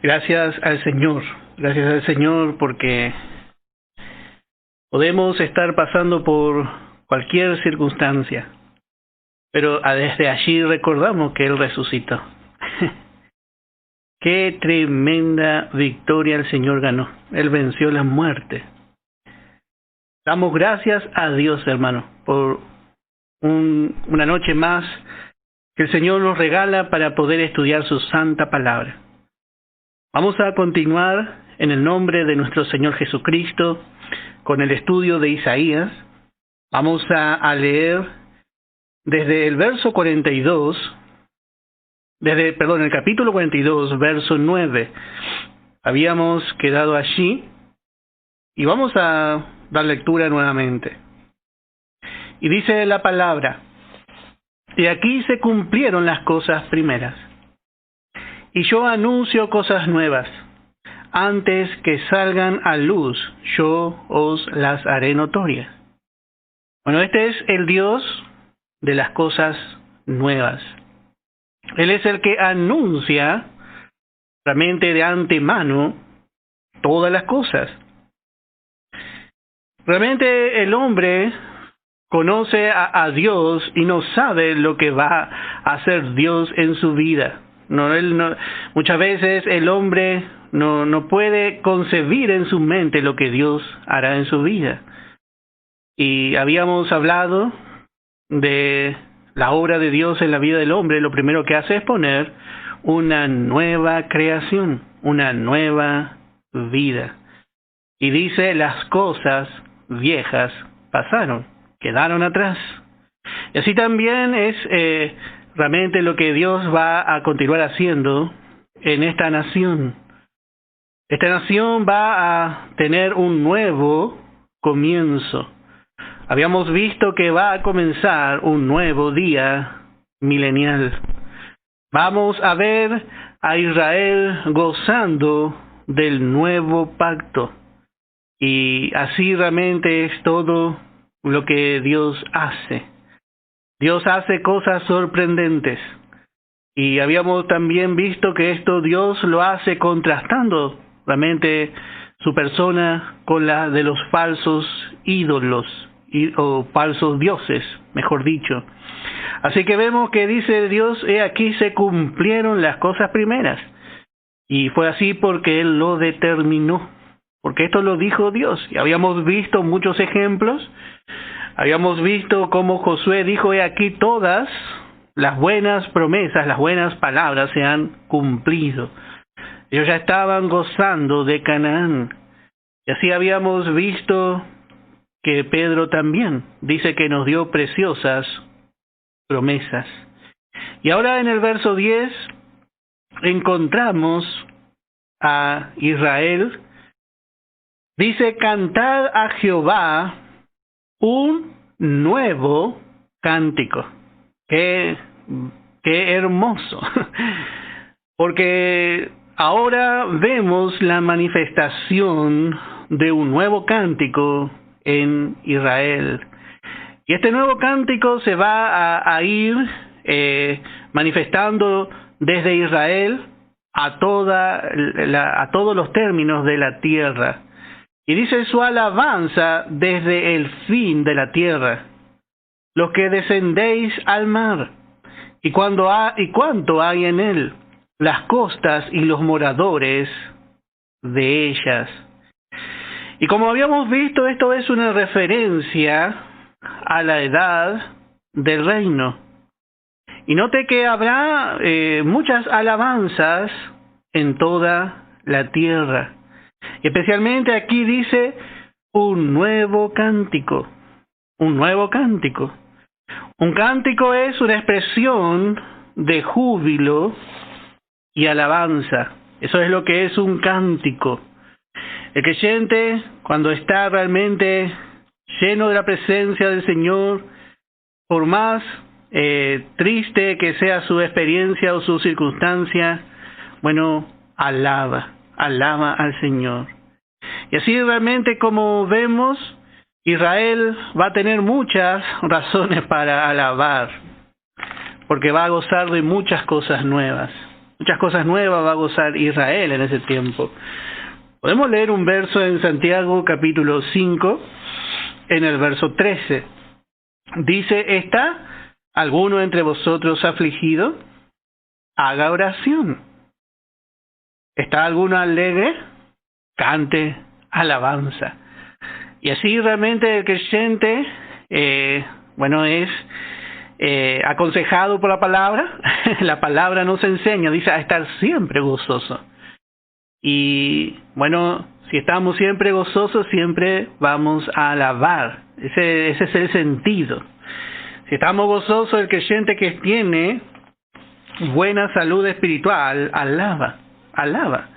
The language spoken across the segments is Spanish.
Gracias al Señor porque podemos estar pasando por cualquier circunstancia, pero desde allí recordamos que Él resucitó. Qué tremenda victoria el Señor ganó. Él venció la muerte. Damos gracias a Dios, hermano, por una noche más que el Señor nos regala para poder estudiar su santa palabra. Vamos a continuar en el nombre de nuestro Señor Jesucristo con el estudio de Isaías. Vamos a leer desde el verso 42, el capítulo 42, verso 9. Habíamos quedado allí y vamos a dar lectura nuevamente. Y dice la palabra: y aquí se cumplieron las cosas primeras. Y yo anuncio cosas nuevas. Antes que salgan a luz, yo os las haré notorias. Bueno, este es el Dios de las cosas nuevas. Él es el que anuncia realmente de antemano todas las cosas. Realmente el hombre conoce a Dios y no sabe lo que va a hacer Dios en su vida. Muchas veces el hombre no puede concebir en su mente lo que Dios hará en su vida. Y habíamos hablado de la obra de Dios en la vida del hombre. Lo primero que hace es poner una nueva creación, una nueva vida. Y dice: las cosas viejas pasaron, quedaron atrás. Y así también es realmente lo que Dios va a continuar haciendo en esta nación. Esta nación va a tener un nuevo comienzo. Habíamos visto que va a comenzar un nuevo día milenial. Vamos a ver a Israel gozando del nuevo pacto. Y así realmente es todo lo que Dios hace. Dios hace cosas sorprendentes. Y habíamos también visto que esto Dios lo hace contrastando realmente su persona con la de los falsos ídolos o falsos dioses, mejor dicho. Así que vemos que dice Dios: he aquí se cumplieron las cosas primeras. Y fue así porque Él lo determinó, porque esto lo dijo Dios. Y habíamos visto muchos ejemplos. Habíamos visto cómo Josué dijo: he aquí todas las buenas promesas, las buenas palabras se han cumplido. Ellos ya estaban gozando de Canaán. Y así habíamos visto que Pedro también dice que nos dio preciosas promesas. Y ahora en el verso 10 encontramos a Israel. Dice: cantad a Jehová un nuevo cántico. Qué hermoso. Porque ahora vemos la manifestación de un nuevo cántico en Israel. Y este nuevo cántico se va a ir manifestando desde Israel a todos los términos de la tierra. Y dice: su alabanza desde el fin de la tierra, los que descendéis al mar, y cuánto hay en él, las costas y los moradores de ellas. Y como habíamos visto, esto es una referencia a la edad del reino. Y note que habrá muchas alabanzas en toda la tierra. Especialmente aquí dice: un nuevo cántico. Un nuevo cántico. Un cántico es una expresión de júbilo y alabanza. Eso es lo que es un cántico. El creyente, cuando está realmente lleno de la presencia del Señor, por más triste que sea su experiencia o su circunstancia, bueno, alaba al Señor. Y así realmente, como vemos, Israel va a tener muchas razones para alabar, porque va a gozar de muchas cosas nuevas. Muchas cosas nuevas va a gozar Israel en ese tiempo. Podemos leer un verso en Santiago capítulo 5, en el verso 13. Dice, ¿está alguno entre vosotros afligido? Haga oración. ¿Está alguno alegre? Cante alabanza. Y así realmente el creyente, es aconsejado por la palabra. La palabra nos enseña, dice, a estar siempre gozoso. Y bueno, si estamos siempre gozosos, siempre vamos a alabar. Ese es el sentido. Si estamos gozosos, el creyente que tiene buena salud espiritual, alaba.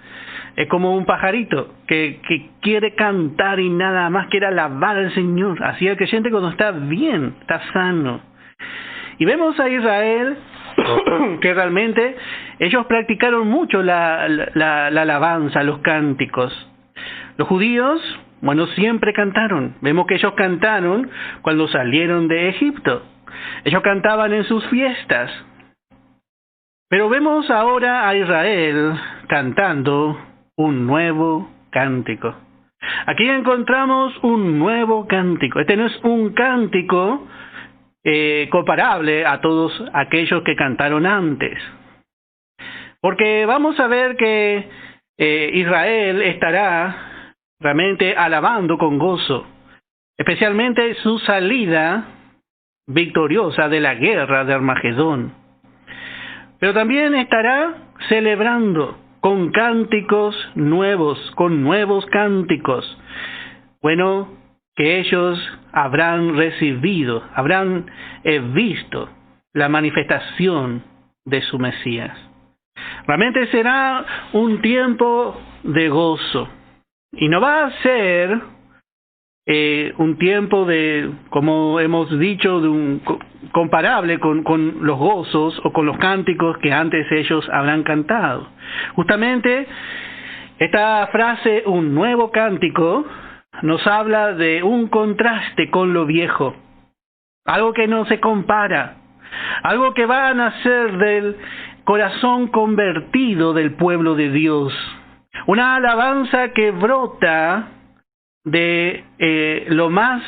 Es como un pajarito que quiere cantar y nada más quiere alabar al Señor. Así el creyente cuando está bien, está sano. Y vemos a Israel que realmente ellos practicaron mucho la alabanza, los cánticos. Los judíos, siempre cantaron. Vemos que ellos cantaron cuando salieron de Egipto. Ellos cantaban en sus fiestas. Pero vemos ahora a Israel cantando un nuevo cántico. Aquí encontramos un nuevo cántico. Este no es un cántico comparable a todos aquellos que cantaron antes. Porque vamos a ver que Israel estará realmente alabando con gozo, especialmente su salida victoriosa de la guerra de Armagedón. Pero también estará celebrando con cánticos nuevos, con nuevos cánticos. Que ellos habrán recibido, habrán visto la manifestación de su Mesías. Realmente será un tiempo de gozo. Y no va a ser un tiempo de, como hemos dicho, comparable con los gozos o con los cánticos que antes ellos habrán cantado. Justamente esta frase, un nuevo cántico, nos habla de un contraste con lo viejo, algo que no se compara, algo que va a nacer del corazón convertido del pueblo de Dios, una alabanza que brota de lo más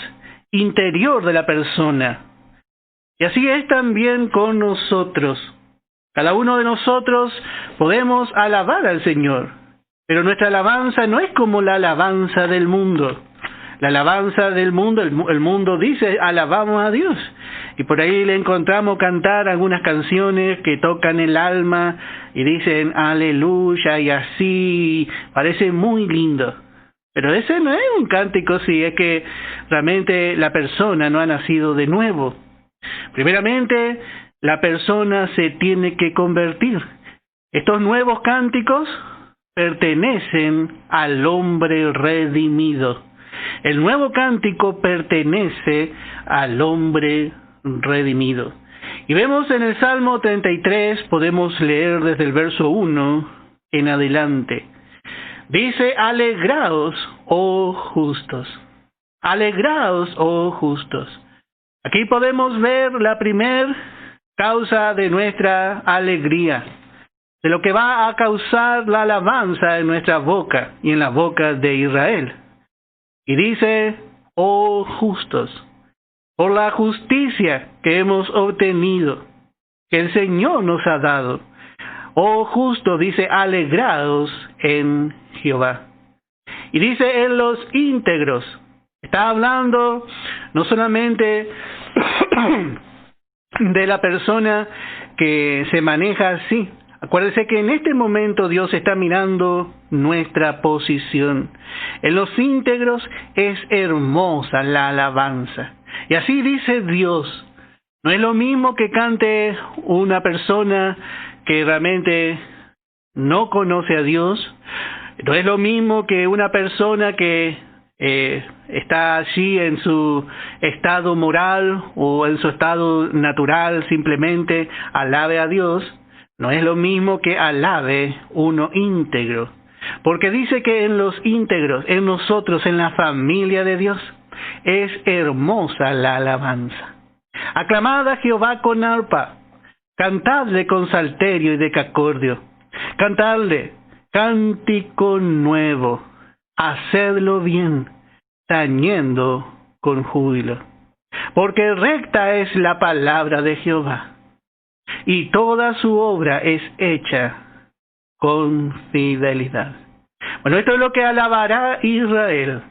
interior de la persona. Y así es también con nosotros. Cada uno de nosotros podemos alabar al Señor, pero nuestra alabanza no es como la alabanza del mundo. La alabanza del mundo, el mundo dice, alabamos a Dios. Y por ahí le encontramos cantar algunas canciones que tocan el alma y dicen aleluya y así, parece muy lindo. Pero ese no es un cántico si es que realmente la persona no ha nacido de nuevo. Primeramente, la persona se tiene que convertir. Estos nuevos cánticos pertenecen al hombre redimido. El nuevo cántico pertenece al hombre redimido. Y vemos en el Salmo 33, podemos leer desde el verso 1 en adelante. Dice, alegraos, oh justos. Alegraos, oh justos. Aquí podemos ver la primer causa de nuestra alegría, de lo que va a causar la alabanza en nuestra boca y en la boca de Israel. Y dice, oh justos, por la justicia que hemos obtenido, que el Señor nos ha dado. Oh justo, dice, alegraos en Jehová. Y dice en los íntegros. Está hablando no solamente de la persona que se maneja así. Acuérdense que en este momento Dios está mirando nuestra posición. En los íntegros es hermosa la alabanza. Y así dice Dios. No es lo mismo que cante una persona que realmente no conoce a Dios. No es lo mismo que una persona que está allí en su estado moral o en su estado natural, simplemente alabe a Dios. No es lo mismo que alabe uno íntegro. Porque dice que en los íntegros, en nosotros, en la familia de Dios, es hermosa la alabanza. Aclamad a Jehová con arpa, cantadle con salterio y decacordio. Cantadle cántico nuevo, hacedlo bien, tañendo con júbilo. Porque recta es la palabra de Jehová, y toda su obra es hecha con fidelidad. Bueno, esto es lo que alabará Israel.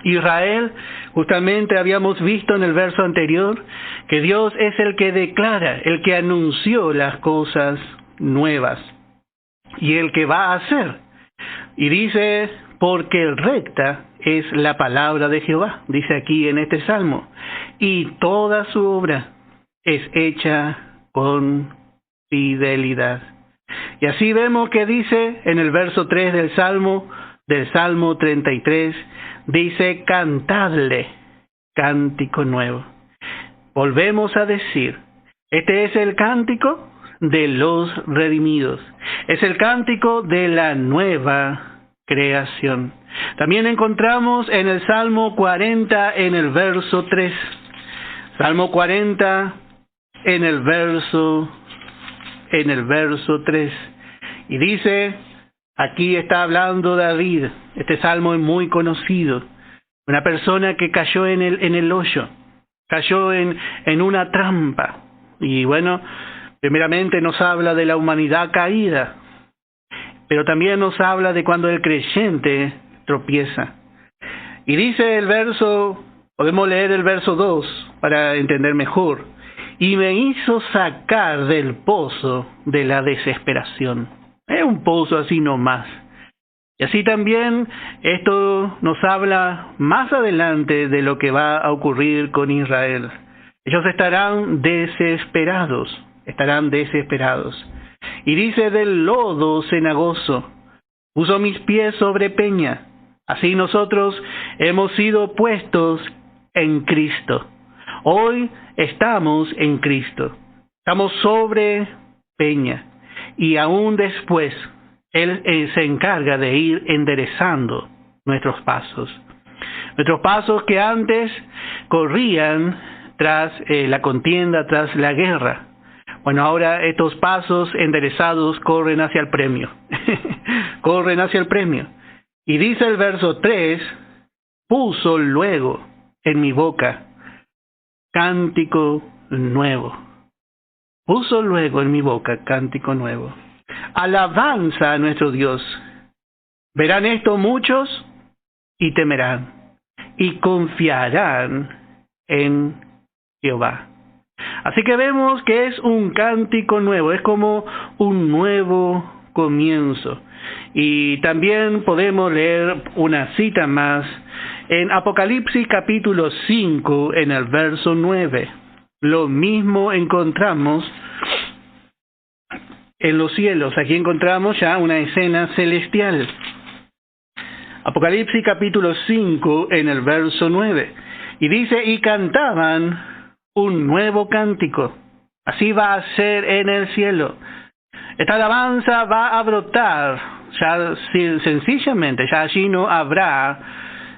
Israel, justamente habíamos visto en el verso anterior, que Dios es el que declara, el que anunció las cosas nuevas, y el que va a hacer. Y dice, porque recta es la palabra de Jehová, dice aquí en este salmo, y toda su obra es hecha con fidelidad. Y así vemos que dice en el verso 3 del Salmo 33, dice, cantadle cántico nuevo. Volvemos a decir, este es el cántico de los redimidos. Es el cántico de la nueva creación. También encontramos en el Salmo 40 en el verso 3. Salmo 40 en el verso 3. Y dice, aquí está hablando David, este salmo es muy conocido, una persona que cayó en el hoyo, cayó en una trampa. Y bueno, primeramente nos habla de la humanidad caída, pero también nos habla de cuando el creyente tropieza. Y dice el verso, podemos leer el verso 2 para entender mejor. Y me hizo sacar del pozo de la desesperación. Es un pozo así nomás. Y así también esto nos habla más adelante de lo que va a ocurrir con Israel. Ellos estarán desesperados. Y dice, del lodo cenagoso puso mis pies sobre peña. Así nosotros hemos sido puestos en Cristo. Hoy estamos en Cristo. Estamos sobre peña. Y aún después, Él se encarga de ir enderezando nuestros pasos. Nuestros pasos que antes corrían tras la contienda, tras la guerra. Bueno, ahora estos pasos enderezados corren hacia el premio. Corren hacia el premio. Y dice el verso 3, puso luego en mi boca cántico nuevo. Puso luego en mi boca cántico nuevo. Alabanza a nuestro Dios. Verán esto muchos y temerán y confiarán en Jehová. Así que vemos que es un cántico nuevo, es como un nuevo comienzo. Y también podemos leer una cita más en Apocalipsis capítulo 5 en el verso 9. Lo mismo encontramos en los cielos. Aquí encontramos ya una escena celestial. Apocalipsis capítulo 5 en el verso 9. Y dice, y cantaban un nuevo cántico. Así va a ser en el cielo. Esta alabanza va a brotar, ya sencillamente, ya allí no habrá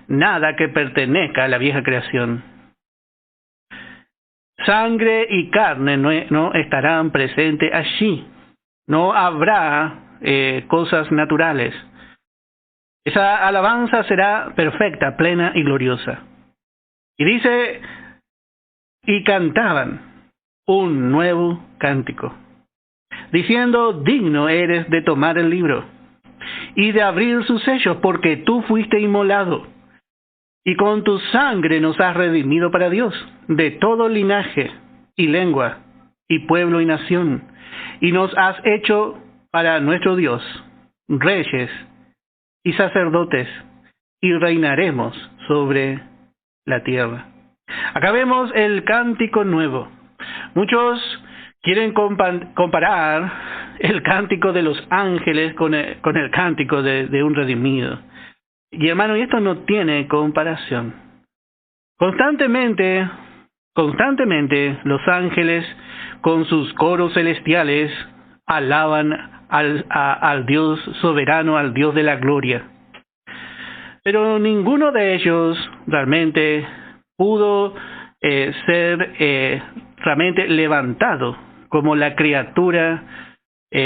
nada que pertenezca a la vieja creación. Sangre y carne no estarán presentes allí. No habrá cosas naturales. Esa alabanza será perfecta, plena y gloriosa. Y dice, y cantaban un nuevo cántico, diciendo, digno eres de tomar el libro y de abrir sus sellos, porque tú fuiste inmolado, y con tu sangre nos has redimido para Dios, de todo linaje y lengua y pueblo y nación, y nos has hecho para nuestro Dios reyes y sacerdotes, y reinaremos sobre la tierra. Acá vemos el cántico nuevo. Muchos quieren comparar el cántico de los ángeles con el cántico de un redimido. Y hermano, y esto no tiene comparación. Constantemente los ángeles con sus coros celestiales alaban al Dios soberano, al Dios de la gloria. Pero ninguno de ellos realmente pudo ser realmente levantado como la criatura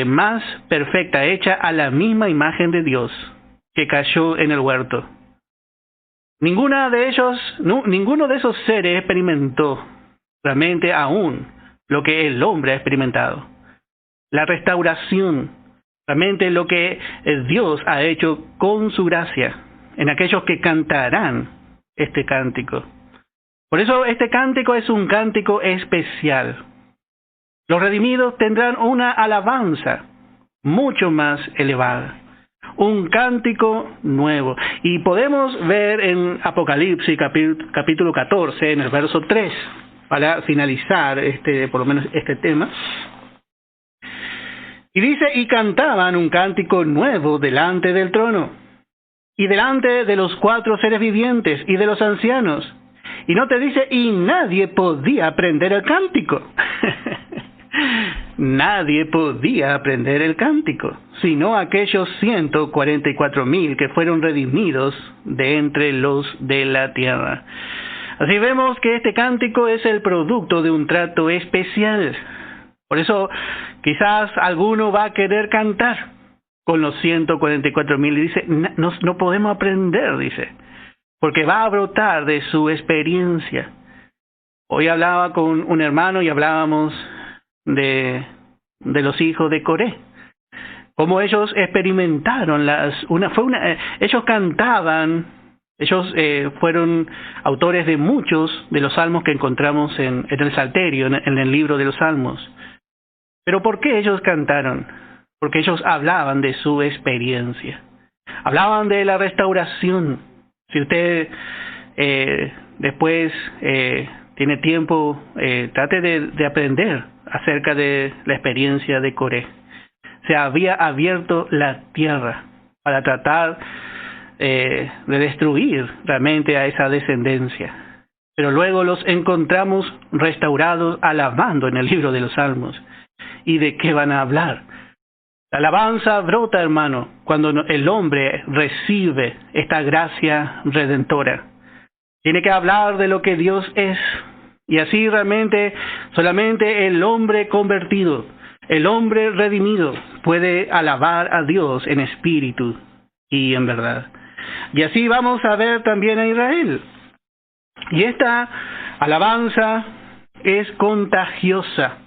más perfecta, hecha a la misma imagen de Dios, que cayó en el huerto. Ninguno de esos seres experimentó realmente aún lo que el hombre ha experimentado. La restauración, realmente lo que Dios ha hecho con su gracia en aquellos que cantarán este cántico. Por eso este cántico es un cántico especial. Los redimidos tendrán una alabanza mucho más elevada, un cántico nuevo. Y podemos ver en Apocalipsis capítulo 14, en el verso 3, para finalizar por lo menos este tema. Y dice, y cantaban un cántico nuevo delante del trono, y delante de los 4 seres vivientes, y de los ancianos. Y no te dice, y nadie podía aprender el cántico. Nadie podía aprender el cántico, sino aquellos 144,000 que fueron redimidos de entre los de la tierra. Así vemos que este cántico es el producto de un trato especial. Por eso quizás alguno va a querer cantar con los 144,000 y dice, no podemos aprender, dice, porque va a brotar de su experiencia. Hoy hablaba con un hermano y hablábamos de los hijos de Coré, cómo ellos experimentaron ellos cantaban, ellos fueron autores de muchos de los salmos que encontramos en el Salterio, en el libro de los Salmos. Pero ¿por qué ellos cantaron? Porque ellos hablaban de su experiencia, hablaban de la restauración. Si usted después tiene tiempo, trate de aprender acerca de la experiencia de Coré. Se había abierto la tierra para tratar de destruir realmente a esa descendencia. Pero luego los encontramos restaurados alabando en el libro de los Salmos. ¿Y de qué van a hablar? La alabanza brota, hermano, cuando el hombre recibe esta gracia redentora. Tiene que hablar de lo que Dios es. Y así realmente solamente el hombre convertido, el hombre redimido, puede alabar a Dios en espíritu y en verdad. Y así vamos a ver también a Israel. Y esta alabanza es contagiosa.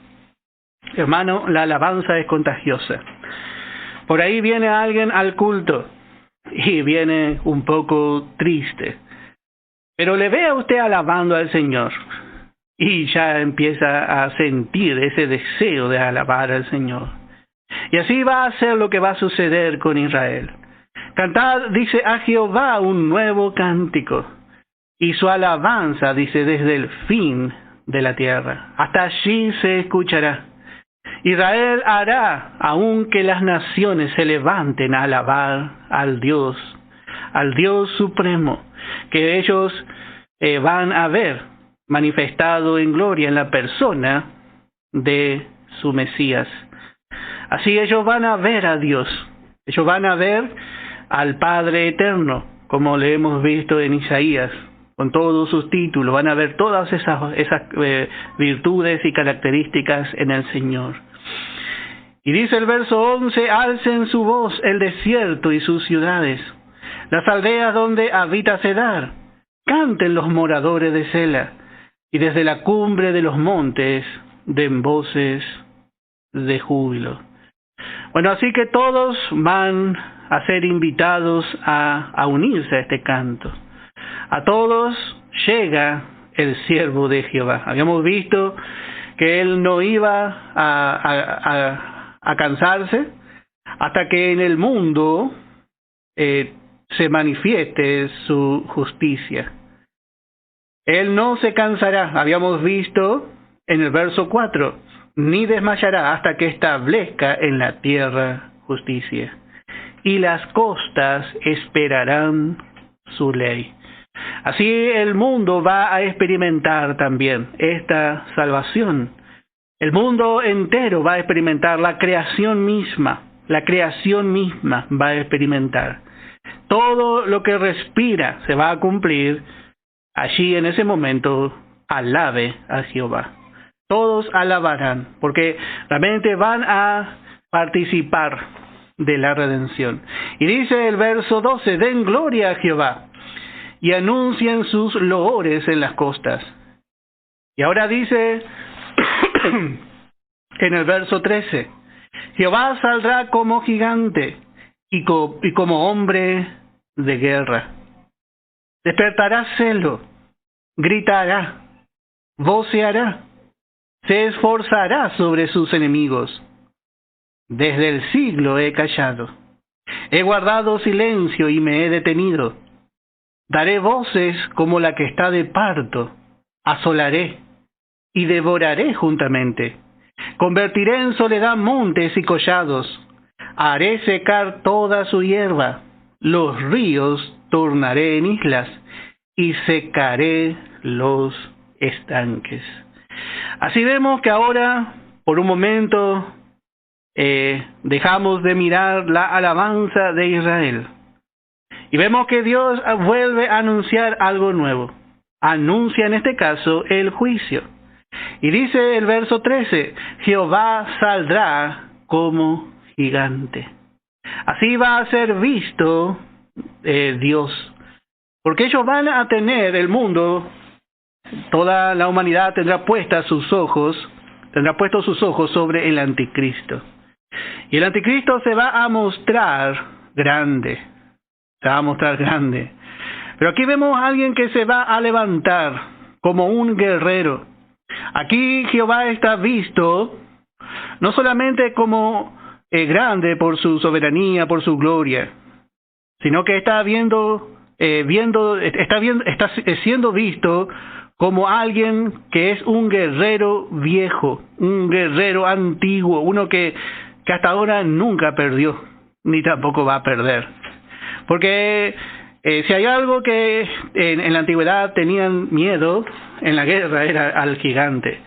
Hermano, la alabanza es contagiosa. Por ahí viene alguien al culto y viene un poco triste. Pero le ve a usted alabando al Señor y ya empieza a sentir ese deseo de alabar al Señor. Y así va a ser lo que va a suceder con Israel. Cantad, dice, a Jehová un nuevo cántico, y su alabanza, dice, desde el fin de la tierra. Hasta allí se escuchará. Israel hará, aun que las naciones se levanten a alabar al Dios supremo, que ellos van a ver manifestado en gloria en la persona de su Mesías. Así ellos van a ver a Dios, ellos van a ver al Padre Eterno, como le hemos visto en Isaías, con todos sus títulos, van a ver todas esas virtudes y características en el Señor. Y dice el verso 11, alcen su voz el desierto y sus ciudades, las aldeas donde habita Cedar, canten los moradores de Sela, y desde la cumbre de los montes den voces de júbilo. Bueno, así que todos van a ser invitados a unirse a este canto. A todos llega el siervo de Jehová. Habíamos visto que él no iba a cansarse hasta que en el mundo se manifieste su justicia. Él no se cansará, habíamos visto en el verso 4, ni desmayará hasta que establezca en la tierra justicia. Y las costas esperarán su ley. Así el mundo va a experimentar también esta salvación. El mundo entero va a experimentar, la creación misma va a experimentar. Todo lo que respira se va a cumplir. Allí en ese momento, alabe a Jehová. Todos alabarán, porque realmente van a participar de la redención. Y dice el verso 12, den gloria a Jehová y anuncien sus loores en las costas. Y ahora dice en el verso 13, Jehová saldrá como gigante y como hombre de guerra. Despertará celo, gritará, voceará, se esforzará sobre sus enemigos. Desde el siglo he callado, he guardado silencio y me he detenido. Daré voces como la que está de parto, asolaré y devoraré juntamente. Convertiré en soledad montes y collados, haré secar toda su hierba, los ríos tornaré en islas y secaré los estanques. Así vemos que ahora, por un momento, dejamos de mirar la alabanza de Israel. Y vemos que Dios vuelve a anunciar algo nuevo. Anuncia en este caso el juicio. Y dice el verso 13, Jehová saldrá como gigante. Así va a ser visto Dios. Porque ellos van a tener el mundo, toda la humanidad tendrá puestos sus ojos sobre el anticristo. Y el anticristo se va a mostrar grande. Pero aquí vemos a alguien que se va a levantar como un guerrero. Aquí Jehová está visto no solamente como grande por su soberanía, por su gloria, sino que está siendo visto como alguien que es un guerrero viejo, un guerrero antiguo, uno que hasta ahora nunca perdió, ni tampoco va a perder. Porque si hay algo que en la antigüedad tenían miedo en la guerra era al gigante.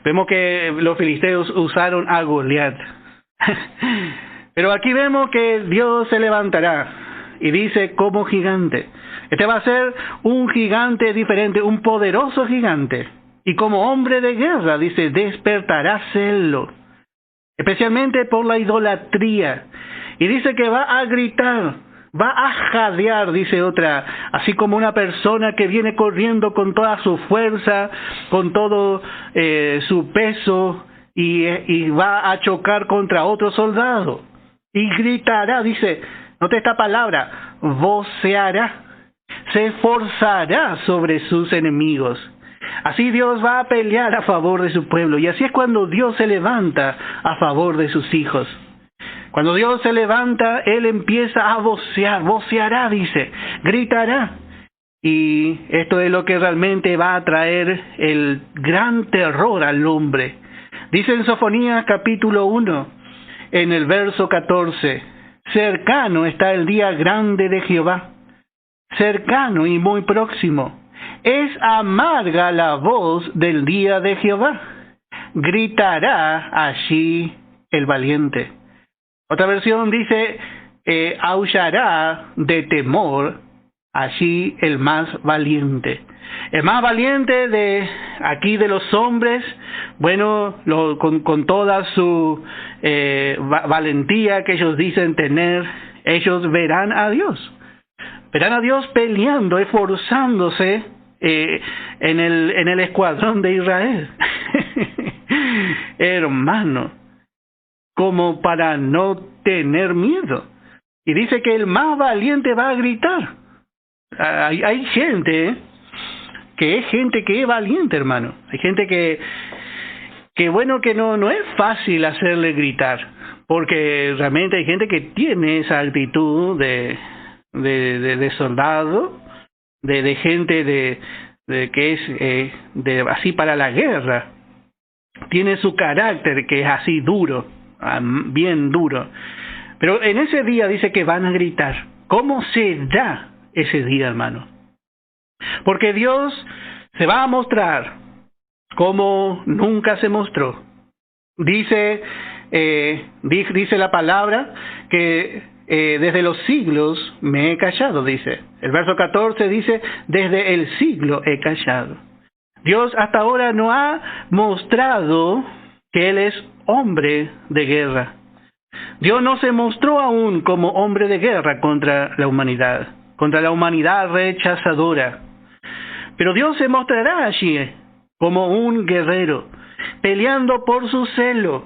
Vemos que los filisteos usaron a Goliat. Pero aquí vemos que Dios se levantará y dice como gigante. Este va a ser un gigante diferente, un poderoso gigante. Y como hombre de guerra, dice, despertará celo, especialmente por la idolatría. Y dice que va a gritar, va a jadear, dice otra, así como una persona que viene corriendo con toda su fuerza, con todo su peso, y va a chocar contra otro soldado. Y gritará, dice, note esta palabra, voceará, se esforzará sobre sus enemigos. Así Dios va a pelear a favor de su pueblo. Y así es cuando Dios se levanta a favor de sus hijos. Cuando Dios se levanta, Él empieza a vocear, voceará, dice, gritará. Y esto es lo que realmente va a traer el gran terror al hombre. Dice en Sofonías capítulo 1, en el verso 14, cercano está el día grande de Jehová, cercano y muy próximo. Es amarga la voz del día de Jehová. Gritará allí el valiente. Otra versión dice, aullará de temor allí el más valiente. El más valiente de aquí de los hombres, bueno, con toda su valentía que ellos dicen tener, ellos verán a Dios. Verán a Dios peleando, esforzándose en el escuadrón de Israel. Hermano, como para no tener miedo. Y dice que el más valiente va a gritar. Hay gente que es valiente, hermano. Hay gente que bueno, que no es fácil hacerle gritar, porque realmente hay gente que tiene esa actitud de soldado, de gente de que es así para la guerra. Tiene su carácter que es así duro, bien duro. Pero en ese día dice que van a gritar. ¿Cómo se da ese día, hermano? Porque Dios se va a mostrar como nunca se mostró. Dice la palabra que desde los siglos me he callado, dice. El verso 14 dice, desde el siglo he callado. Dios hasta ahora no ha mostrado que Él es hombre de guerra. Dios no se mostró aún como hombre de guerra contra la humanidad rechazadora. Pero Dios se mostrará allí como un guerrero, peleando por su celo.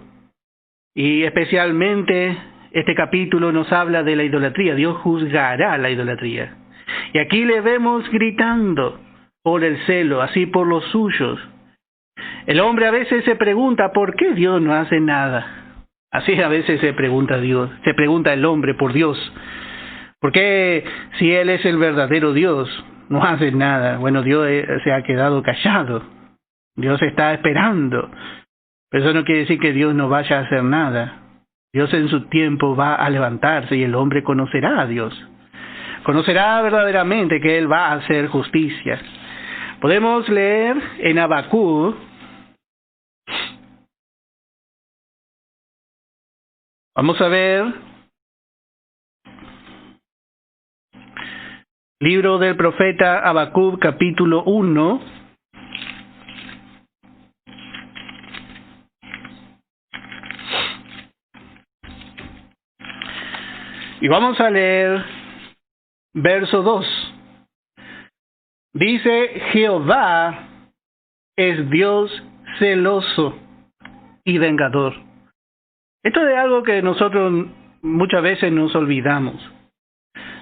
Y especialmente este capítulo nos habla de la idolatría. Dios juzgará la idolatría. Y aquí le vemos gritando por el celo, así por los suyos. El hombre a veces se pregunta, ¿por qué Dios no hace nada? Así a veces se pregunta el hombre por Dios. ¿Por qué si Él es el verdadero Dios no hace nada? Bueno, Dios se ha quedado callado. Dios está esperando. Pero eso no quiere decir que Dios no vaya a hacer nada. Dios en su tiempo va a levantarse y el hombre conocerá a Dios. Conocerá verdaderamente que Él va a hacer justicia. Podemos leer en Habacuc, vamos a ver, libro del profeta Habacuc, capítulo 1. Y vamos a leer verso 2. Dice, Jehová es Dios celoso y vengador. Esto es algo que nosotros muchas veces nos olvidamos.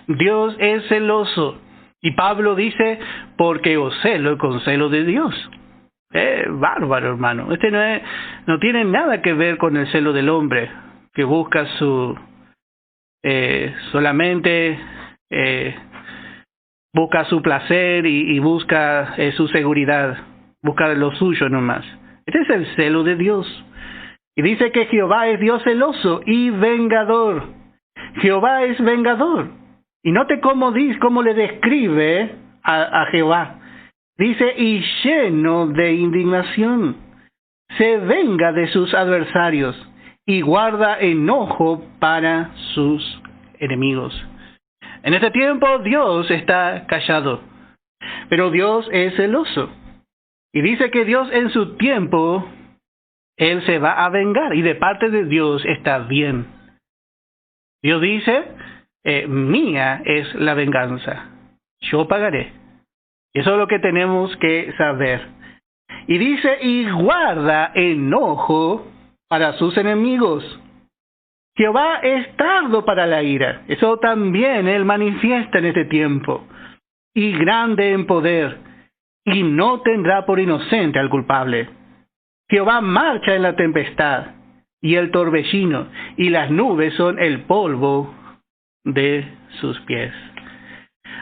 Dios es celoso. Y Pablo dice, porque os celo con celo de Dios. Bárbaro, hermano. No tiene nada que ver con el celo del hombre, que busca solamente busca su placer y busca su seguridad, busca lo suyo nomás. Este es el celo de Dios. Y dice que Jehová es Dios celoso y vengador. Jehová es vengador. Y note cómo le describe a Jehová. Dice, y lleno de indignación, se venga de sus adversarios y guarda enojo para sus enemigos. En este tiempo Dios está callado, pero Dios es celoso. Y dice que Dios en su tiempo, Él se va a vengar, y de parte de Dios está bien. Dios dice, mía es la venganza, yo pagaré. Eso es lo que tenemos que saber. Y dice, y guarda enojo para sus enemigos. Jehová es tardo para la ira. Eso también Él manifiesta en este tiempo. Y grande en poder. Y no tendrá por inocente al culpable. Jehová marcha en la tempestad y el torbellino, y las nubes son el polvo de sus pies.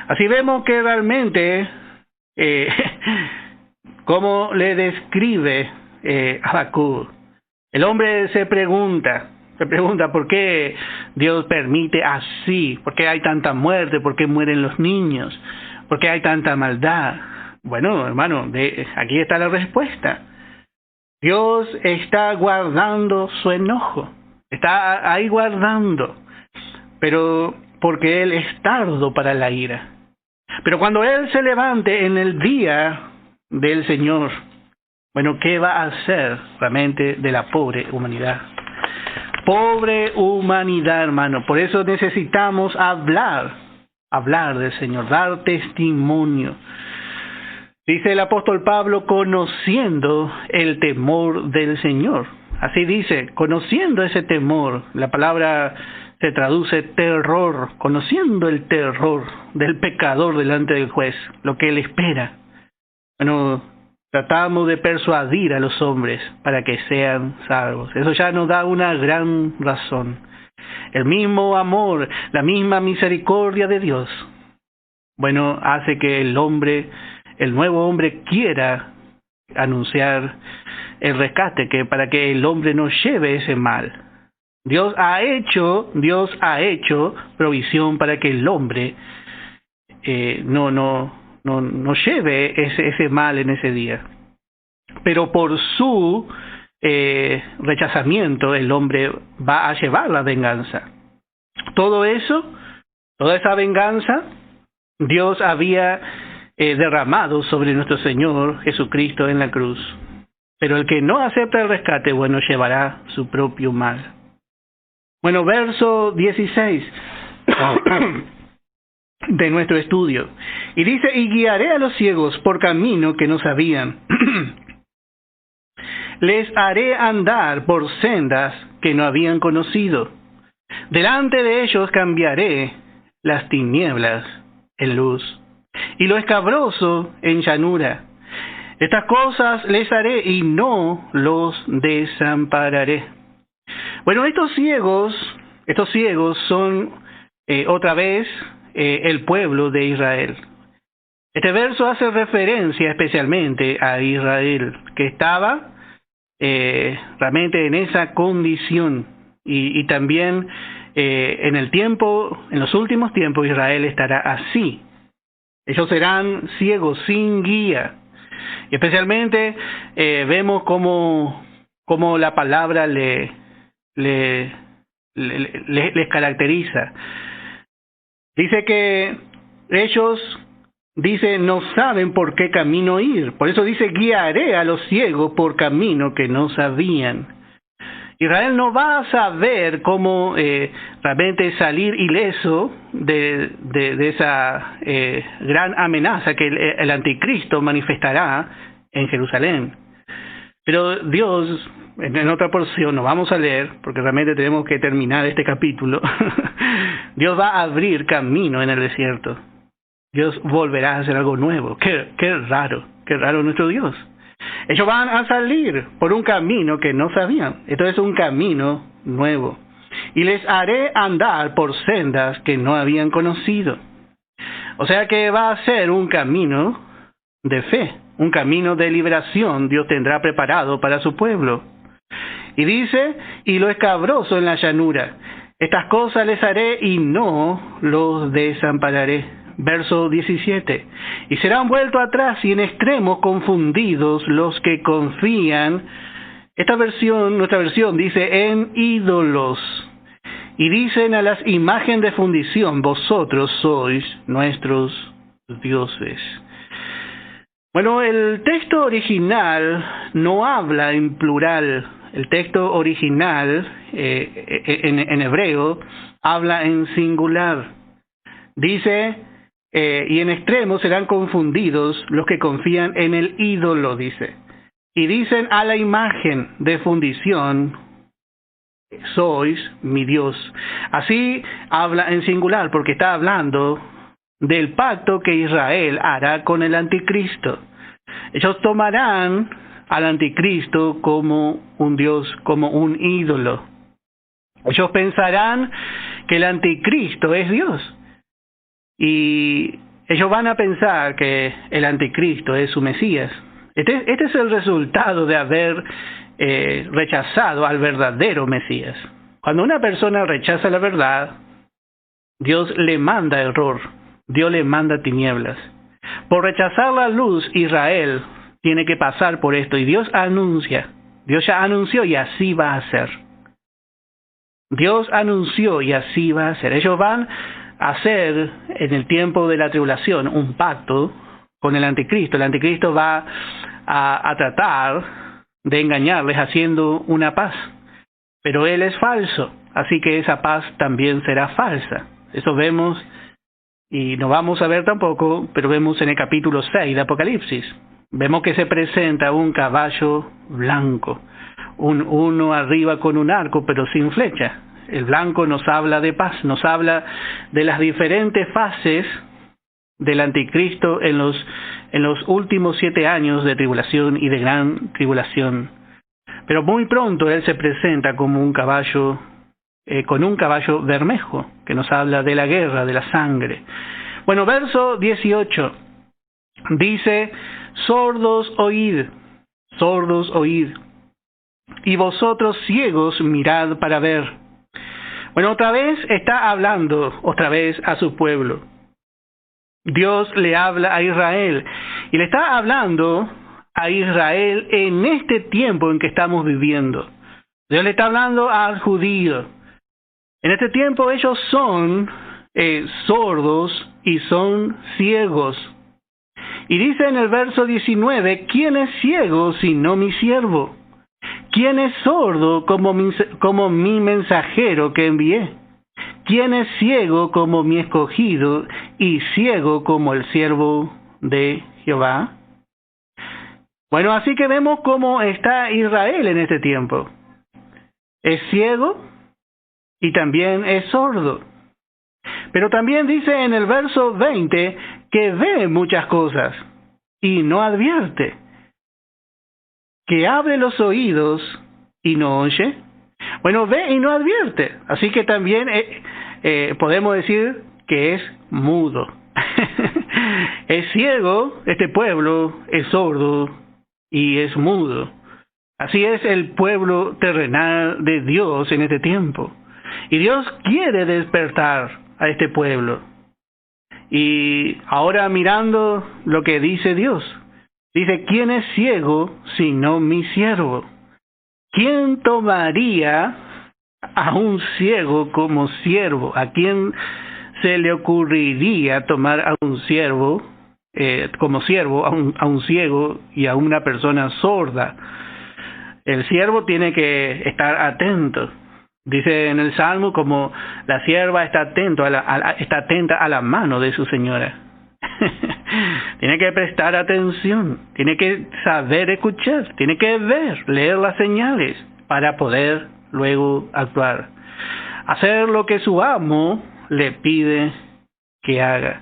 Así vemos que realmente, como le describe Habacuc, el hombre se pregunta por qué Dios permite así, por qué hay tanta muerte, por qué mueren los niños, por qué hay tanta maldad. Bueno, hermano, aquí está la respuesta. Dios está guardando su enojo, está ahí guardando, pero porque Él es tardo para la ira. Pero cuando Él se levante en el día del Señor, bueno, ¿qué va a hacer realmente de la pobre humanidad? Pobre humanidad, hermano. Por eso necesitamos hablar del Señor, dar testimonio. Dice el apóstol Pablo, conociendo el temor del Señor. Así dice, conociendo ese temor. La palabra se traduce terror, conociendo el terror del pecador delante del juez, lo que él espera. Bueno, tratamos de persuadir a los hombres para que sean salvos. Eso ya nos da una gran razón. El mismo amor, la misma misericordia de Dios, bueno, hace que el nuevo hombre quiera anunciar el rescate, que para que el hombre no lleve ese mal. Dios ha hecho provisión para que el hombre no lleve ese mal en ese día. Pero por su rechazamiento, el hombre va a llevar la venganza. Toda esa venganza, Dios había derramado sobre nuestro Señor Jesucristo en la cruz. Pero el que no acepta el rescate, bueno, llevará su propio mal. Bueno, verso 16 de nuestro estudio. Y dice, y guiaré a los ciegos por camino que no sabían. Les haré andar por sendas que no habían conocido. Delante de ellos cambiaré las tinieblas en luz, y lo escabroso en llanura. Estas cosas les haré y no los desampararé. Bueno, estos ciegos son otra vez el pueblo de Israel. Este verso hace referencia especialmente a Israel, que estaba realmente en esa condición, y también en los últimos tiempos Israel estará así. Ellos serán ciegos sin guía. Y especialmente vemos cómo la palabra les caracteriza. Dice que ellos, no saben por qué camino ir. Por eso dice, guiaré a los ciegos por camino que no sabían. Israel no va a saber cómo realmente salir ileso de esa gran amenaza que el anticristo manifestará en Jerusalén. Pero Dios, en otra porción, no vamos a leer, porque realmente tenemos que terminar este capítulo, Dios va a abrir camino en el desierto. Dios volverá a hacer algo nuevo. Qué raro nuestro Dios. Ellos van a salir por un camino que no sabían. Esto es un camino nuevo. Y les haré andar por sendas que no habían conocido. O sea que va a ser un camino de fe, un camino de liberación Dios tendrá preparado para su pueblo. Y dice, y lo escabroso en la llanura. Estas cosas les haré y no los desampararé. Verso 17. Y serán vueltos atrás y en extremo confundidos los que confían. Nuestra versión dice en ídolos. Y dicen a las imágenes de fundición, vosotros sois nuestros dioses. Bueno, el texto original no habla en plural. El texto original en hebreo habla en singular. Dice, y en extremo serán confundidos los que confían en el ídolo, dice. Y dicen a la imagen de fundición, sois mi Dios. Así habla en singular, porque está hablando del pacto que Israel hará con el anticristo. Ellos tomarán al anticristo como un Dios, como un ídolo. Ellos pensarán que el anticristo es Dios. Y ellos van a pensar que el anticristo es su Mesías. Este es el resultado de haber rechazado al verdadero Mesías. Cuando una persona rechaza la verdad, Dios le manda error, Dios le manda tinieblas. Por rechazar la luz, Israel tiene que pasar por esto, y Dios ya anunció y así va a ser. Dios anunció y así va a ser. Ellos van a hacer en el tiempo de la tribulación un pacto con el anticristo. El anticristo va a tratar de engañarles haciendo una paz, pero él es falso, así que esa paz también será falsa. Eso vemos, y no vamos a ver tampoco, pero vemos en el capítulo 6 de Apocalipsis. Vemos que se presenta un caballo blanco, uno arriba con un arco pero sin flecha. El blanco nos habla de paz, nos habla de las diferentes fases del anticristo en los últimos 7 años de tribulación y de gran tribulación. Pero muy pronto él se presenta como un caballo, con un caballo bermejo, que nos habla de la guerra, de la sangre. Bueno, verso 18 dice, sordos oíd, y vosotros ciegos mirad para ver. Bueno, otra vez está hablando a su pueblo. Dios le habla a Israel, y le está hablando a Israel en este tiempo en que estamos viviendo. Dios le está hablando al judío. En este tiempo ellos son sordos y son ciegos. Y dice en el verso 19, ¿quién es ciego sino mi siervo? ¿Quién es sordo como mi mensajero que envié? ¿Quién es ciego como mi escogido y ciego como el siervo de Jehová? Bueno, así que vemos cómo está Israel en este tiempo. Es ciego y también es sordo. Pero también dice en el verso 20 que ve muchas cosas y no advierte. Que abre los oídos y no oye. Bueno, ve y no advierte. Así que también podemos decir que es mudo. Es ciego, este pueblo es sordo y es mudo. Así es el pueblo terrenal de Dios en este tiempo. Y Dios quiere despertar a este pueblo. Y ahora mirando lo que dice Dios. Dice, ¿quién es ciego sino mi siervo? ¿Quién tomaría a un ciego como siervo? ¿A quién se le ocurriría tomar a un siervo como siervo, a un ciego y a una persona sorda? El siervo tiene que estar atento. Dice en el Salmo como la sierva está atenta a la mano de su señora. Tiene que prestar atención, tiene que saber escuchar, tiene que ver, leer las señales para poder luego actuar. Hacer lo que su amo le pide que haga.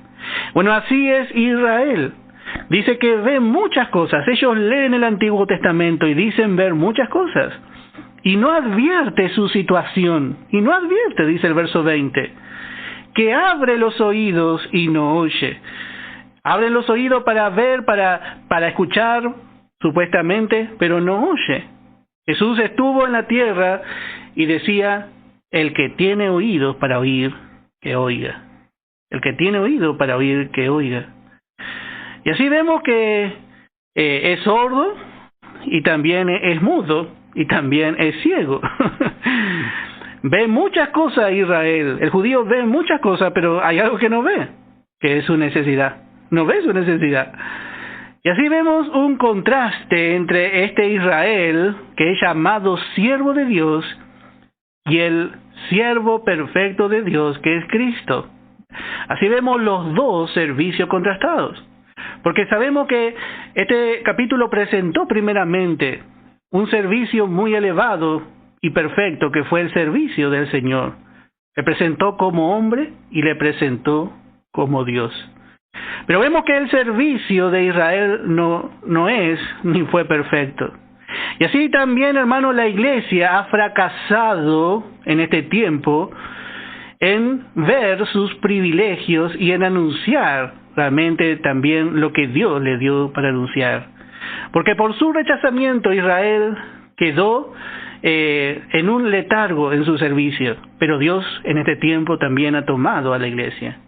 Bueno, así es Israel. Dice que ve muchas cosas. Ellos leen el Antiguo Testamento y dicen ver muchas cosas. Y no advierte su situación. Y no advierte, dice el verso 20, que abre los oídos y no oye. Abre los oídos para ver, para escuchar, supuestamente, pero no oye. Jesús estuvo en la tierra y decía, el que tiene oídos para oír, que oiga. El que tiene oído para oír, que oiga. Y así vemos que es sordo y también es mudo y también es ciego. Ve muchas cosas Israel. El judío ve muchas cosas, pero hay algo que no ve, que es su necesidad. No ve su necesidad. Y así vemos un contraste entre este Israel, que es llamado siervo de Dios, y el siervo perfecto de Dios, que es Cristo. Así vemos los dos servicios contrastados. Porque sabemos que este capítulo presentó primeramente un servicio muy elevado y perfecto, que fue el servicio del Señor. Le presentó como hombre y le presentó como Dios. Pero vemos que el servicio de Israel no es ni fue perfecto. Y así también, hermano, la iglesia ha fracasado en este tiempo en ver sus privilegios y en anunciar realmente también lo que Dios le dio para anunciar. Porque por su rechazamiento Israel quedó en un letargo en su servicio, pero Dios en este tiempo también ha tomado a la iglesia.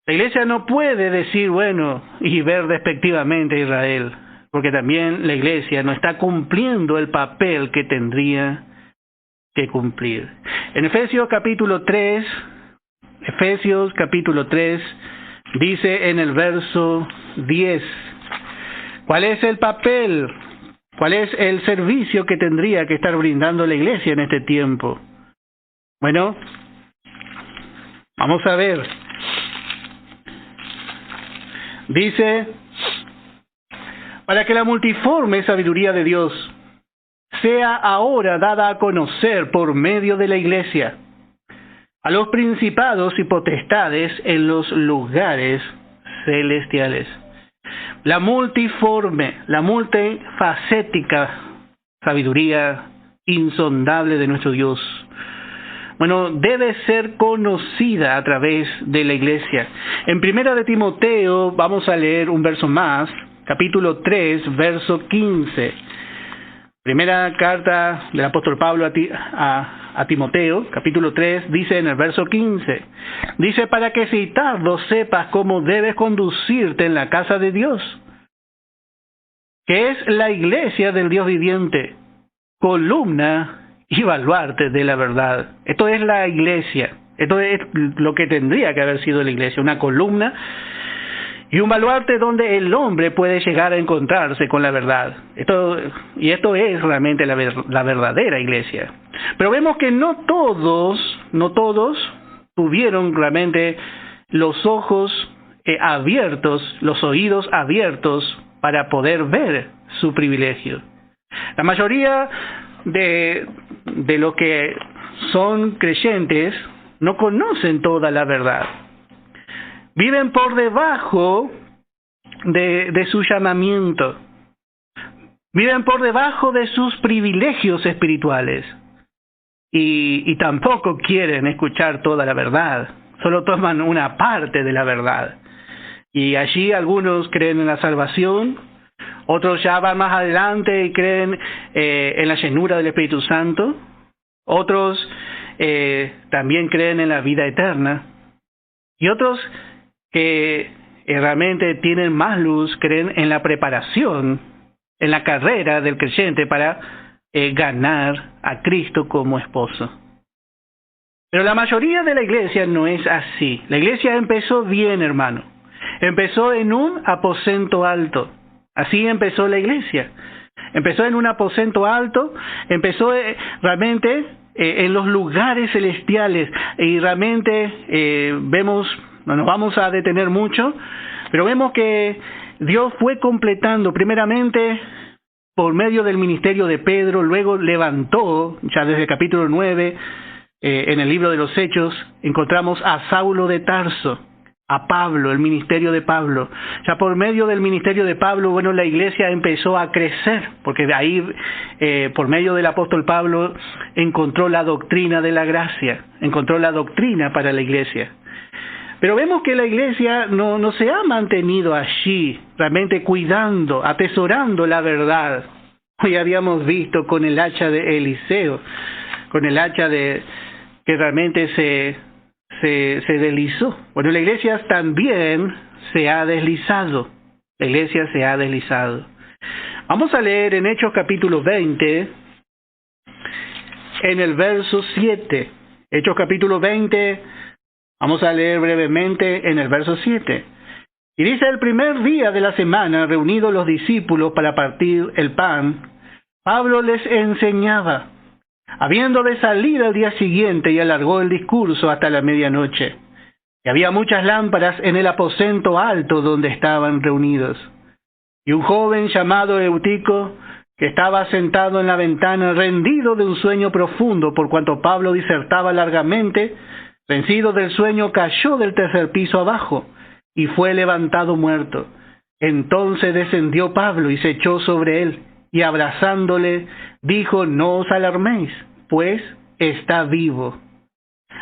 La iglesia no puede decir, bueno, y ver despectivamente a Israel, porque también la iglesia no está cumpliendo el papel que tendría que cumplir. En Efesios capítulo 3, dice en el verso 10, ¿cuál es el papel? ¿Cuál es el servicio que tendría que estar brindando la iglesia en este tiempo? Bueno, vamos a ver. Dice, para que la multiforme sabiduría de Dios sea ahora dada a conocer por medio de la iglesia a los principados y potestades en los lugares celestiales. La multiforme, la multifacética sabiduría insondable de nuestro Dios, bueno, debe ser conocida a través de la iglesia. En Primera de Timoteo, vamos a leer un verso más, capítulo 3, verso 15. Primera carta del apóstol Pablo a Timoteo, capítulo 3, dice en el verso 15, dice, para que si tardo sepas cómo debes conducirte en la casa de Dios, que es la iglesia del Dios viviente, columna y baluarte de la verdad. Esto es la iglesia, esto es lo que tendría que haber sido la iglesia, una columna y un baluarte donde el hombre puede llegar a encontrarse con la verdad. Esto es realmente la verdadera iglesia. Pero vemos que no todos tuvieron realmente los ojos abiertos, los oídos abiertos para poder ver su privilegio. La mayoría de los que son creyentes no conocen toda la verdad. Viven por debajo de su llamamiento. Viven por debajo de sus privilegios espirituales. Y tampoco quieren escuchar toda la verdad. Solo toman una parte de la verdad. Y allí algunos creen en la salvación, otros ya van más adelante y creen en la llenura del Espíritu Santo, otros también creen en la vida eterna, y otros que realmente tienen más luz creen en la preparación, en la carrera del creyente para ganar a Cristo como esposo. Pero la mayoría de la iglesia no es así. La iglesia empezó bien, hermano. Empezó en un aposento alto. Así empezó la iglesia. Empezó en un aposento alto, empezó realmente en los lugares celestiales. Y realmente vemos, no nos vamos a detener mucho, pero vemos que Dios fue completando primeramente por medio del ministerio de Pedro, luego levantó, ya desde el capítulo 9, en el libro de los Hechos, encontramos a Saulo de Tarso, a Pablo, el ministerio de Pablo. Ya por medio del ministerio de Pablo, bueno, la iglesia empezó a crecer, porque de ahí, por medio del apóstol Pablo, encontró la doctrina de la gracia, encontró la doctrina para la iglesia. Pero vemos que la iglesia no se ha mantenido allí, realmente cuidando, atesorando la verdad. Hoy habíamos visto con el hacha de Eliseo, con el hacha que realmente se deslizó. Bueno, la iglesia también se ha deslizado. La iglesia se ha deslizado. Vamos a leer en Hechos capítulo 20, en el verso 7. Hechos capítulo 20, vamos a leer brevemente en el verso 7. Y dice: el primer día de la semana, reunidos los discípulos para partir el pan, Pablo les enseñaba, habiendo de salir al día siguiente, y alargó el discurso hasta la medianoche. Y había muchas lámparas en el aposento alto donde estaban reunidos. Y un joven llamado Eutico, que estaba sentado en la ventana, rendido de un sueño profundo, por cuanto Pablo disertaba largamente, vencido del sueño, cayó del tercer piso abajo, y fue levantado muerto. Entonces descendió Pablo y se echó sobre él, y abrazándole, dijo: no os alarméis, pues está vivo.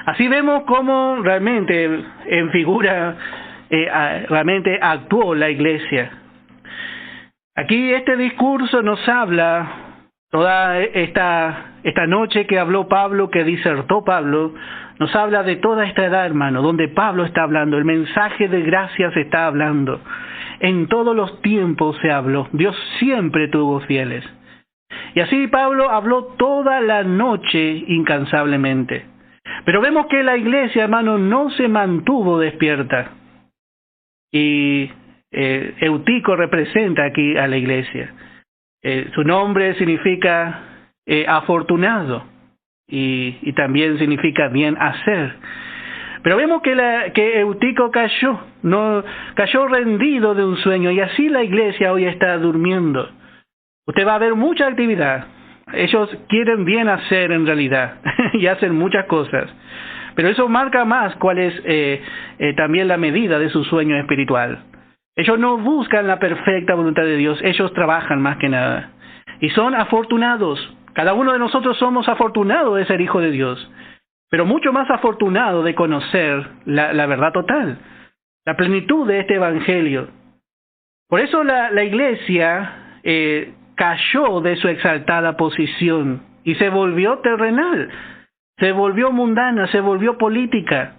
Así vemos cómo realmente en figura, realmente actuó la iglesia. Aquí este discurso nos habla, toda esta noche que habló Pablo, que disertó Pablo, nos habla de toda esta edad, hermano, donde Pablo está hablando, el mensaje de gracia se está hablando. En todos los tiempos se habló, Dios siempre tuvo fieles. Y así Pablo habló toda la noche incansablemente. Pero vemos que la iglesia, hermano, no se mantuvo despierta. Y Eutico representa aquí a la iglesia. Su nombre significa afortunado y también significa bien hacer. Pero vemos que Eutico cayó rendido de un sueño, y así la iglesia hoy está durmiendo. Usted va a ver mucha actividad. Ellos quieren bien hacer en realidad y hacen muchas cosas. Pero eso marca más cuál es también la medida de su sueño espiritual. Ellos no buscan la perfecta voluntad de Dios, ellos trabajan más que nada. Y son afortunados. Cada uno de nosotros somos afortunados de ser hijo de Dios, pero mucho más afortunados de conocer la verdad total, la plenitud de este evangelio. Por eso la iglesia cayó de su exaltada posición y se volvió terrenal, se volvió mundana, se volvió política.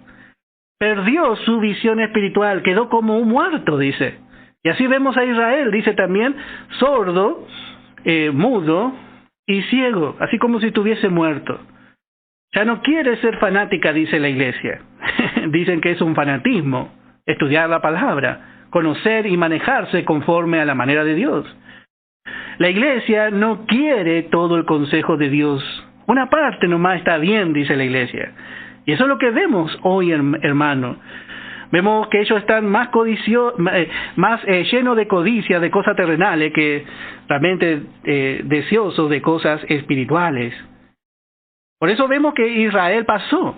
Perdió su visión espiritual, quedó como un muerto, dice. Y así vemos a Israel, dice también, sordo, mudo y ciego, así como si estuviese muerto. Ya no quiere ser fanática, dice la iglesia. Dicen que es un fanatismo estudiar la palabra, conocer y manejarse conforme a la manera de Dios. La iglesia no quiere todo el consejo de Dios. Una parte nomás está bien, dice la iglesia. Y eso es lo que vemos hoy, hermano. Vemos que ellos están más llenos de codicia de cosas terrenales que realmente deseosos de cosas espirituales. Por eso vemos que Israel pasó.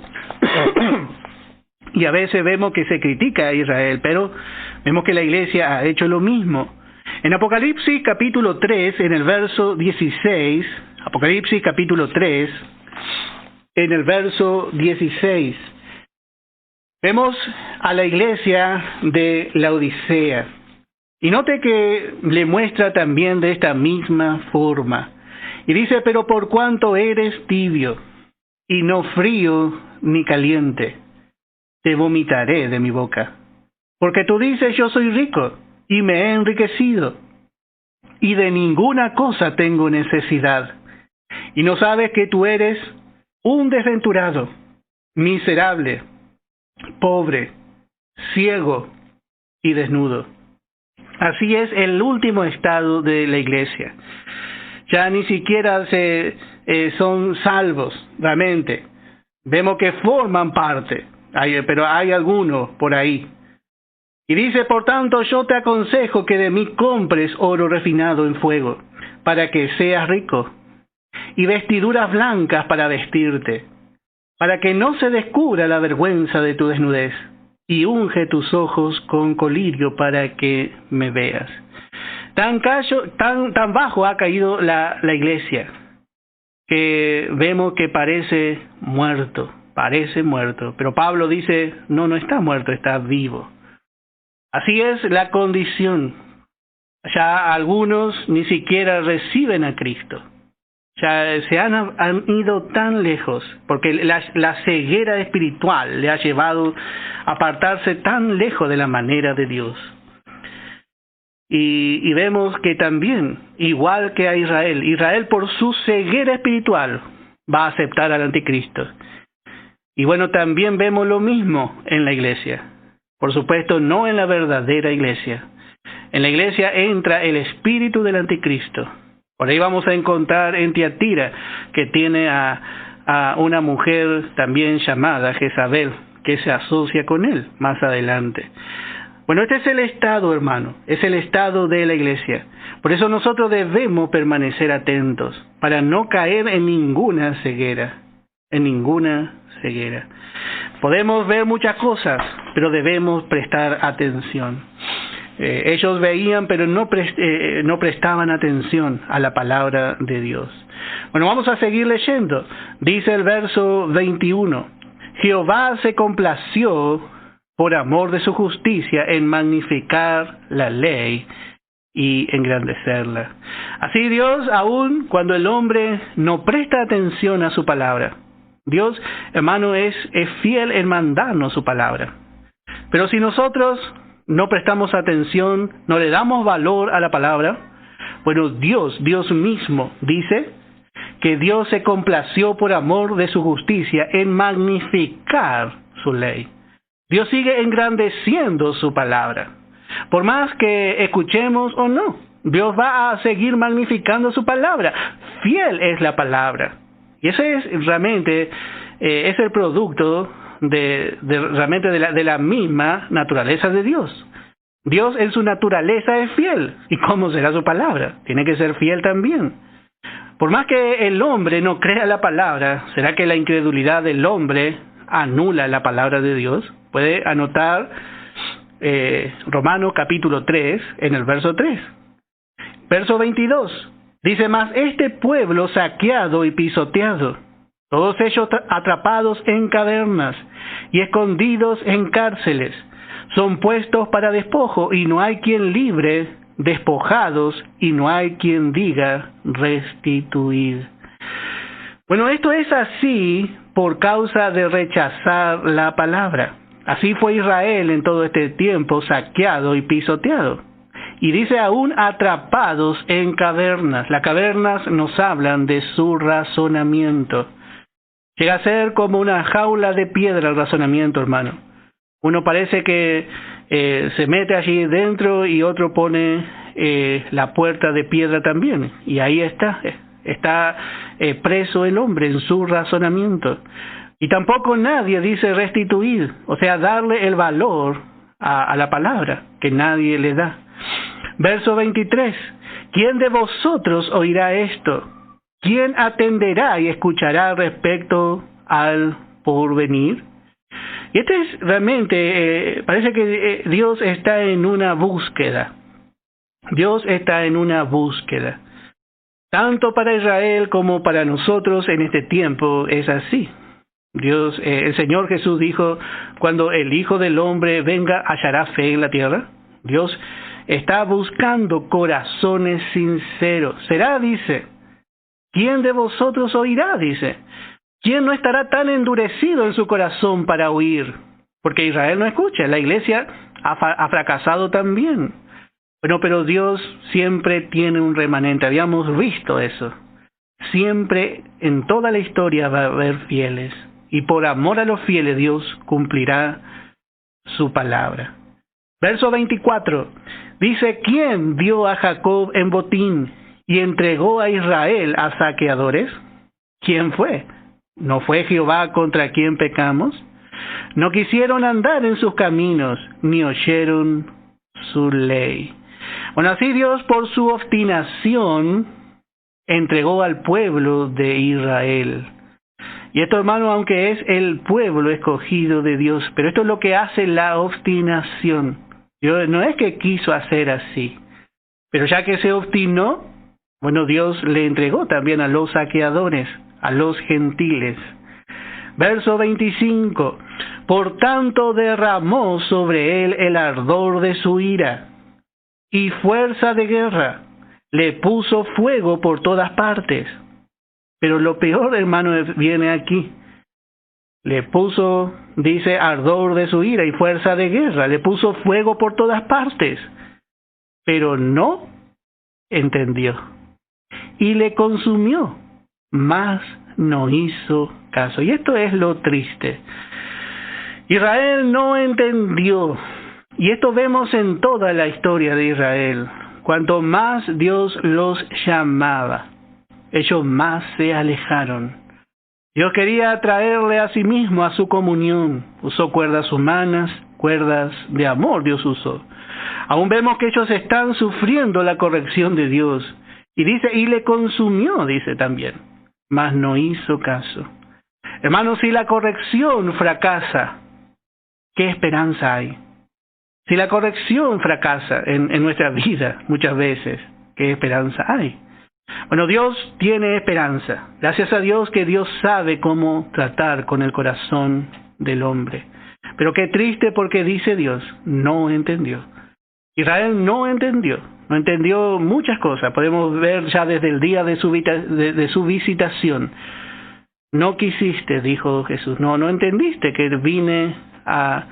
Y a veces vemos que se critica a Israel, pero vemos que la iglesia ha hecho lo mismo. En Apocalipsis capítulo 3, en el verso 16, Apocalipsis capítulo 3, en el verso 16, vemos a la iglesia de Laodicea. Y note que le muestra también de esta misma forma. Y dice, pero por cuanto eres tibio, y no frío ni caliente, te vomitaré de mi boca. Porque tú dices, yo soy rico, y me he enriquecido, y de ninguna cosa tengo necesidad. Y no sabes que tú eres un desventurado, miserable, pobre, ciego y desnudo. Así es el último estado de la iglesia. Ya ni siquiera son salvos, realmente. Vemos que forman parte, pero hay algunos por ahí. Y dice, por tanto, yo te aconsejo que de mí compres oro refinado en fuego, para que seas rico, y vestiduras blancas para vestirte, para que no se descubra la vergüenza de tu desnudez, y unge tus ojos con colirio para que me veas. Tan bajo ha caído la iglesia, que vemos que parece muerto, pero Pablo dice, no está muerto, está vivo. Así es la condición. Ya algunos ni siquiera reciben a Cristo. Ya se han ido tan lejos, porque la ceguera espiritual le ha llevado a apartarse tan lejos de la manera de Dios. Y vemos que también, igual que a Israel por su ceguera espiritual va a aceptar al anticristo. Y bueno, también vemos lo mismo en la iglesia. Por supuesto, no en la verdadera iglesia. En la iglesia entra el espíritu del anticristo. Por ahí vamos a encontrar en Tiatira que tiene a una mujer también llamada Jezabel, que se asocia con él más adelante. Bueno, este es el estado, hermano, es el estado de la iglesia. Por eso nosotros debemos permanecer atentos para no caer en ninguna ceguera, Podemos ver muchas cosas, pero debemos prestar atención. Ellos veían, pero no prestaban atención a la palabra de Dios. Bueno, vamos a seguir leyendo. Dice el verso 21. Jehová se complació por amor de su justicia en magnificar la ley y engrandecerla. Así Dios, aun cuando el hombre no presta atención a su palabra, Dios, hermano, es fiel en mandarnos su palabra. Pero si nosotros no prestamos atención, no le damos valor a la palabra, bueno, Dios mismo dice que Dios se complació por amor de su justicia en magnificar su ley. Dios sigue engrandeciendo su palabra. Por más que escuchemos o no, Dios va a seguir magnificando su palabra. Fiel es la palabra. Y ese es realmente es el producto realmente de la misma naturaleza de Dios. Dios en su naturaleza es fiel. ¿Y cómo será su palabra? Tiene que ser fiel también. Por más que el hombre no crea la palabra, ¿será que la incredulidad del hombre anula la palabra de Dios? Puede anotar Romanos capítulo 3 en el verso 3. Verso 22. Dice, mas este pueblo saqueado y pisoteado, todos ellos atrapados en cavernas y escondidos en cárceles, son puestos para despojo y no hay quien libre, despojados y no hay quien diga restituir. Bueno, esto es así por causa de rechazar la palabra. Así fue Israel en todo este tiempo, saqueado y pisoteado. Y dice aún atrapados en cavernas. Las cavernas nos hablan de su razonamiento. Llega a ser como una jaula de piedra el razonamiento, hermano. Uno parece que se mete allí dentro y otro pone la puerta de piedra también. Y ahí está preso el hombre en su razonamiento. Y tampoco nadie dice restituir, o sea, darle el valor a la palabra, que nadie le da. Verso 23, ¿quién de vosotros oirá esto? ¿Quién atenderá y escuchará respecto al porvenir? Y este es realmente, parece que Dios está en una búsqueda. Dios está en una búsqueda. Tanto para Israel como para nosotros en este tiempo es así. Dios, el Señor Jesús dijo, cuando el Hijo del Hombre venga, ¿hallará fe en la tierra? Dios está buscando corazones sinceros. Será, dice, ¿quién de vosotros oirá? Dice, ¿quién no estará tan endurecido en su corazón para oír? Porque Israel no escucha, la iglesia ha fracasado también. Bueno, pero Dios siempre tiene un remanente, habíamos visto eso. Siempre en toda la historia va a haber fieles. Y por amor a los fieles Dios cumplirá su palabra. Verso 24, dice, ¿quién dio a Jacob en botín y entregó a Israel a saqueadores? ¿Quién fue? ¿No fue Jehová contra quien pecamos? No quisieron andar en sus caminos, ni oyeron su ley. Bueno, así Dios por su obstinación entregó al pueblo de Israel. Y esto, hermano, aunque es el pueblo escogido de Dios, pero esto es lo que hace la obstinación. Dios no es que quiso hacer así, pero ya que se obstinó, bueno, Dios le entregó también a los saqueadores, a los gentiles. Verso 25, por tanto derramó sobre él el ardor de su ira, y fuerza de guerra, le puso fuego por todas partes. Pero lo peor, hermano, viene aquí. Le puso, dice, ardor de su ira y fuerza de guerra. Le puso fuego por todas partes. Pero no entendió. Y le consumió, mas no hizo caso. Y esto es lo triste. Israel no entendió. Y esto vemos en toda la historia de Israel. Cuanto más Dios los llamaba, ellos más se alejaron. Dios quería atraerle a sí mismo a su comunión. Usó cuerdas humanas, cuerdas de amor Dios usó. Aún vemos que ellos están sufriendo la corrección de Dios. Y dice, y le consumió, dice también, mas no hizo caso. Hermanos, si la corrección fracasa, ¿qué esperanza hay? Si la corrección fracasa en nuestra vida muchas veces, ¿qué esperanza hay? Bueno, Dios tiene esperanza. Gracias a Dios que Dios sabe cómo tratar con el corazón del hombre. Pero qué triste porque dice Dios, no entendió. Israel no entendió muchas cosas. Podemos ver ya desde el día de su visitación. No quisiste, dijo Jesús, no entendiste que vine a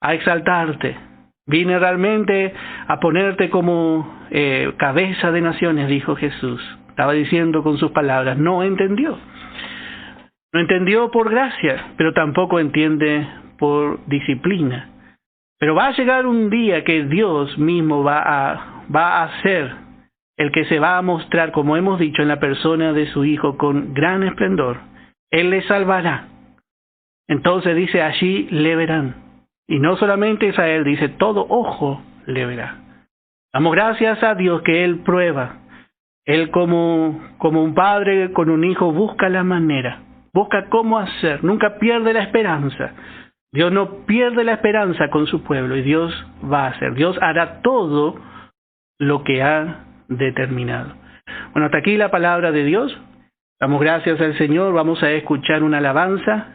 exaltarte. Vine realmente a ponerte como cabeza de naciones, dijo Jesús. Estaba diciendo con sus palabras, no entendió. No entendió por gracia, pero tampoco entiende por disciplina. Pero va a llegar un día que Dios mismo va a ser el que se va a mostrar, como hemos dicho, en la persona de su Hijo con gran esplendor. Él le salvará. Entonces dice, allí le verán. Y no solamente Israel, dice, todo ojo le verá. Damos gracias a Dios que Él prueba. Él como un padre con un hijo busca la manera, busca cómo hacer, nunca pierde la esperanza. Dios no pierde la esperanza con su pueblo y Dios va a hacer. Dios hará todo lo que ha determinado. Bueno, hasta aquí la palabra de Dios. Damos gracias al Señor, vamos a escuchar una alabanza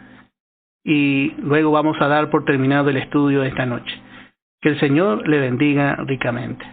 y luego vamos a dar por terminado el estudio de esta noche. Que el Señor le bendiga ricamente.